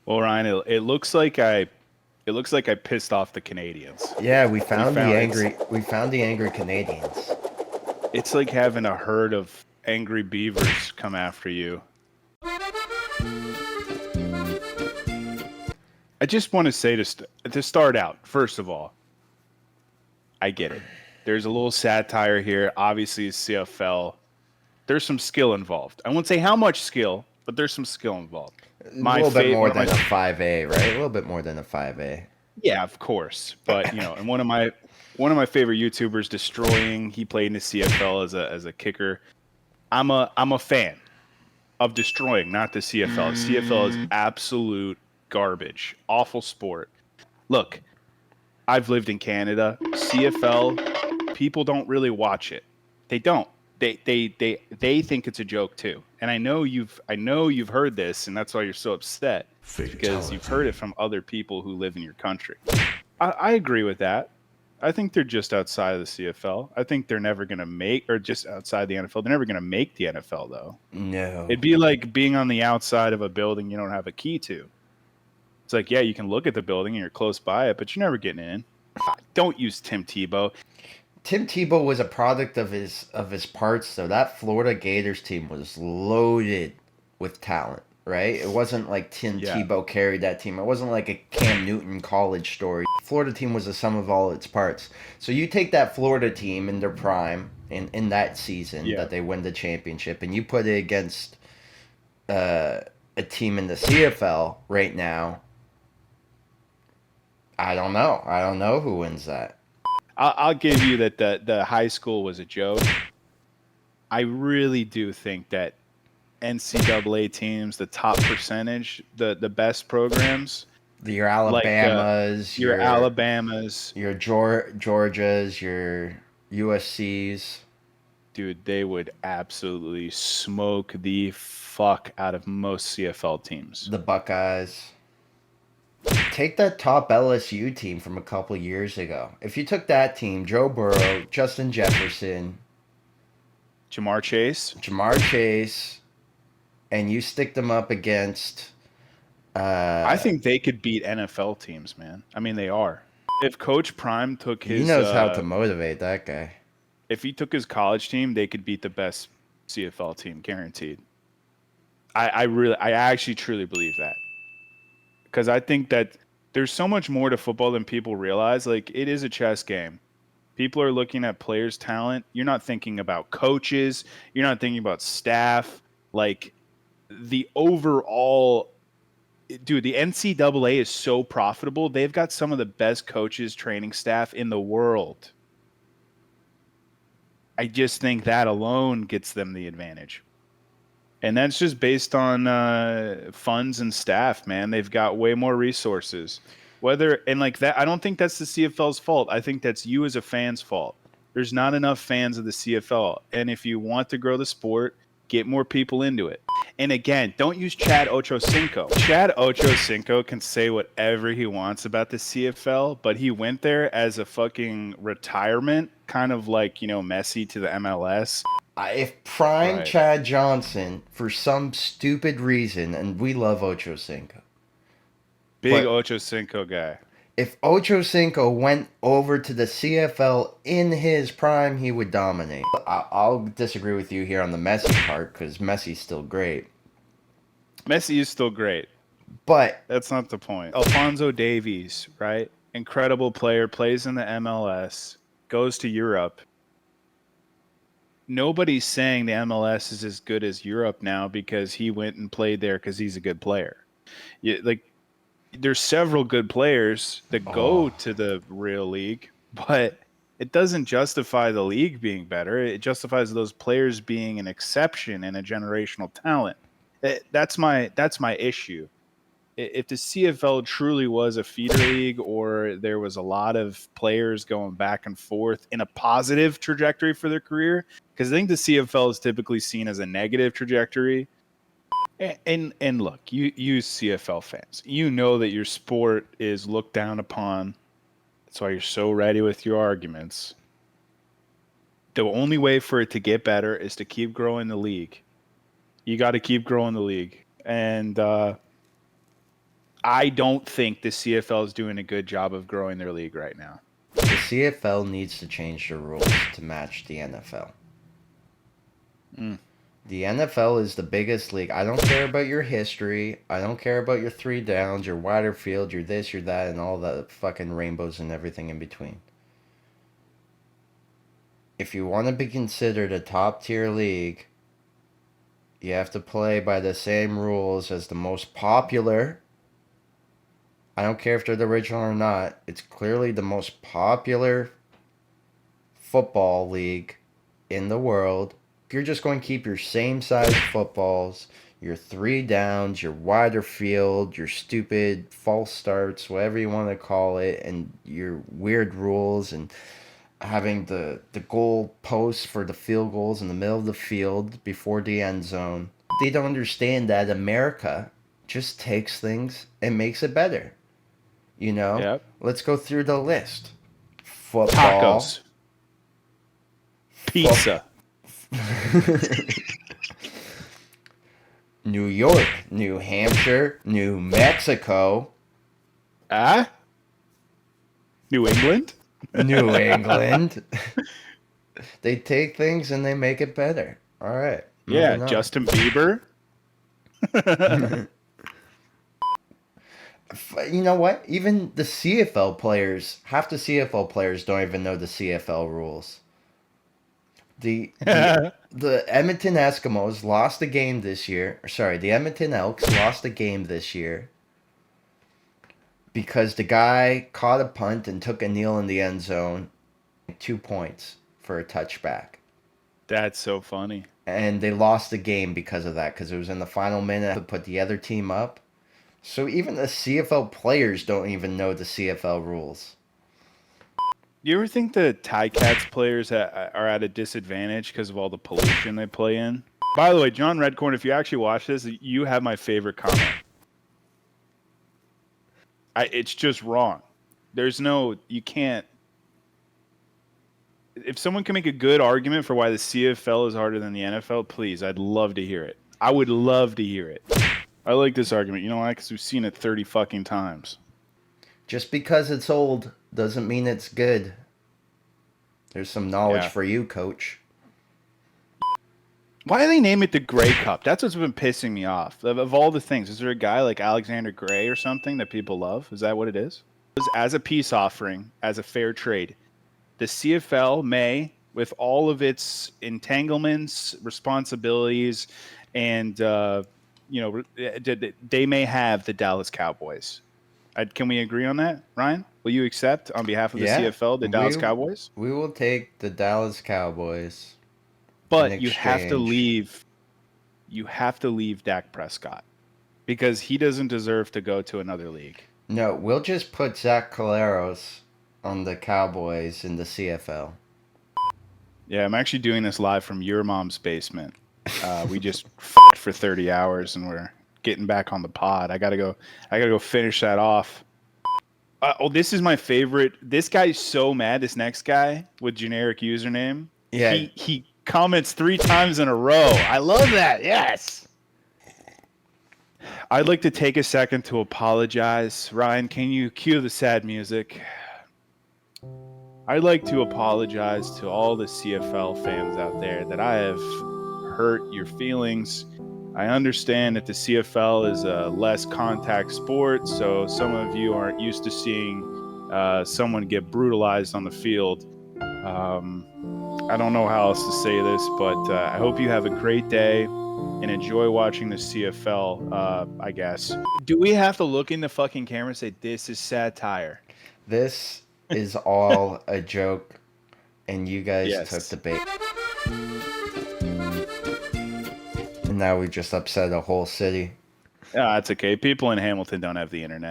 Well, Ryan, it looks like I pissed off the Canadians. Yeah, We found it's we found the angry Canadians. it's like having a herd of angry beavers come after you. I just want to say to start out, first of all, I get it. There's a little satire here. Obviously, it's CFL. There's some skill involved. I won't say how much skill, but there's some skill involved. A little bit more One of my than a 5A, right? A little bit more than a 5A. Yeah, of course. But and one of my favorite YouTubers, Destroying, he played in the CFL as a kicker. I'm a fan of Destroying, not the CFL. CFL is absolute garbage, awful sport. Look, I've lived in Canada. CFL, people don't really watch it. They don't. They think it's a joke too. And I know you've heard this, and that's why you're so upset. It's because you've heard it Fatality. from other people who live in your country. I agree with that. I think they're just outside of the CFL. I think they're never going to make, or just outside the NFL. They're never going to make the NFL, though. No. It'd be like being on the outside of a building you don't have a key to. It's like, yeah, you can look at the building and you're close by it, but you're never getting in. Don't use Tim Tebow. Tim Tebow was a product of his parts, so that Florida Gators team was loaded with talent, right? It wasn't like Tim Yeah, Tebow carried that team. It wasn't like a Cam Newton college story. Florida team was the sum of all its parts. So you take that Florida team in their prime in that season yeah. that they win the championship, and you put it against uh, a team in the CFL right now. I don't know. I don't know who wins that. I'll give you that the high school was a joke. I really do think that NCAA teams, the top percentage, the best programs, Your like Alabamas, your Alabamas, your Georgias, your USC's, dude, they would absolutely smoke the fuck out of most CFL teams. the Buckeyes. Take that top LSU team from a couple years ago. If you took that team, Joe Burrow, Justin Jefferson, Jamar Chase, Jamar Chase, and you stick them up against, I uh, think they could beat NFL teams, man. I mean, they are. If Coach Prime took he his knows how to motivate that guy. if he took his college team, they could beat the best CFL team, guaranteed. I actually truly believe that because I think that there's so much more to football than people realize. Like it is a chess game. People are looking at players' talent. You're not thinking about coaches. You're not thinking about staff. Like the overall, dude, the NCAA is so profitable. They've got some of the best coaches, training staff in the world. I just think that alone gets them the advantage. And that's just based on funds and staff, man. They've got way more resources. Whether and like that, I don't think that's the CFL's fault. I think that's you as a fan's fault. There's not enough fans of the CFL, and if you want to grow the sport, get more people into it. And again, don't use Chad Ochocinco. Chad Ochocinco can say whatever he wants about the CFL, but he went there as a fucking retirement, kind of like Messi to the MLS. If Prime Right. Chad Johnson, for some stupid reason, and we love Ocho Cinco, Big but Ochocinco guy. if Ocho Cinco went over to the CFL in his prime, he would dominate. I'll disagree with you here on the Messi part because Messi's still great. Messi is still great. But That's not the point. Alfonso Davies, right? Incredible player, plays in the MLS, goes to Europe. Nobody's saying the MLS is as good as Europe now because he went and played there because he's a good player. Like there's several good players that go oh, to the real league, but it doesn't justify the league being better. It justifies those players being an exception and a generational talent. That's my issue. If the CFL truly was a feeder league or there was a lot of players going back and forth in a positive trajectory for their career, because I think the CFL is typically seen as a negative trajectory. And look, you CFL fans, you know that your sport is looked down upon. That's why you're so ready with your arguments. The only way for it to get better is to keep growing the league. You got to keep growing the league, and I don't think the CFL is doing a good job of growing their league right now. The CFL needs to change the rules to match the NFL. The NFL is the biggest league. I don't care about your history. I don't care about your 3 downs, your wider field, your this, your that, and all the fucking rainbows and everything in between. If you want to be considered a top tier league, you have to play by the same rules as the most popular. I don't care if they're the original or not. It's clearly the most popular football league in the world. If you're just going to keep your same size footballs, your 3 downs, your wider field, your stupid false starts, whatever you want to call it, and your weird rules, and having the goal posts for the field goals in the middle of the field before the end zone. They don't understand that America just takes things and makes it better. You know? Yep. Let's go through the list. Football. Tacos. Pizza. New York, New Hampshire, New Mexico. New England? New England. They take things and they make it better. All right. Yeah, Justin Bieber. You know what? Even the CFL players, half the CFL players don't even know the CFL rules. The Edmonton Eskimos lost a game this year. Sorry, the Edmonton Elks lost a game this year because the guy caught a punt and took a kneel in the end zone. 2 points for a touchback. That's so funny. And they lost the game because of that, because it was in the final minute to put the other team up. So even the CFL players don't even know the CFL rules. You ever think the Ticats players are at a disadvantage because of all the pollution they play in? By the way, John Redcorn, if you actually watch this, you have my favorite comment. It's just wrong. You can't. If someone can make a good argument for why the CFL is harder than the NFL, please, I'd love to hear it. I would love to hear it. I like this argument. You know why? Because we've seen it 30 fucking times. Just because it's old doesn't mean it's good. There's some knowledge for you, coach. Why do they name it the Grey Cup? That's what's been pissing me off. Of all the things, is there a guy like Alexander Gray or something that people love? Is that what it is? As a peace offering, as a fair trade, the CFL may, with all of its entanglements, responsibilities, and they may have the Dallas Cowboys. Can we agree on that, Ryan? Will you accept on behalf of the CFL the Dallas Cowboys? We will take the Dallas Cowboys. But you have to leave. You have to leave Dak Prescott because he doesn't deserve to go to another league. No, we'll just put Zach Collaros on the Cowboys in the CFL. Yeah, I'm actually doing this live from your mom's basement. We just f***ed for 30 hours and we're getting back on the pod. I gotta go finish that off. This is my favorite. This guy's so mad. This next guy with generic username. Yeah. He comments 3 times in a row. I love that. Yes. I'd like to take a second to apologize. Ryan, can you cue the sad music? I'd like to apologize to all the CFL fans out there that I have hurt your feelings. I understand that the CFL is a less contact sport, so some of you aren't used to seeing someone get brutalized on the field. I don't know how else to say this, but I hope you have a great day and enjoy watching the CFL, I guess. Do we have to look in the fucking camera and say, this is satire? This is all a joke, and you guys took the bait. And now we just upset a whole city. Yeah, that's okay. People in Hamilton don't have the internet.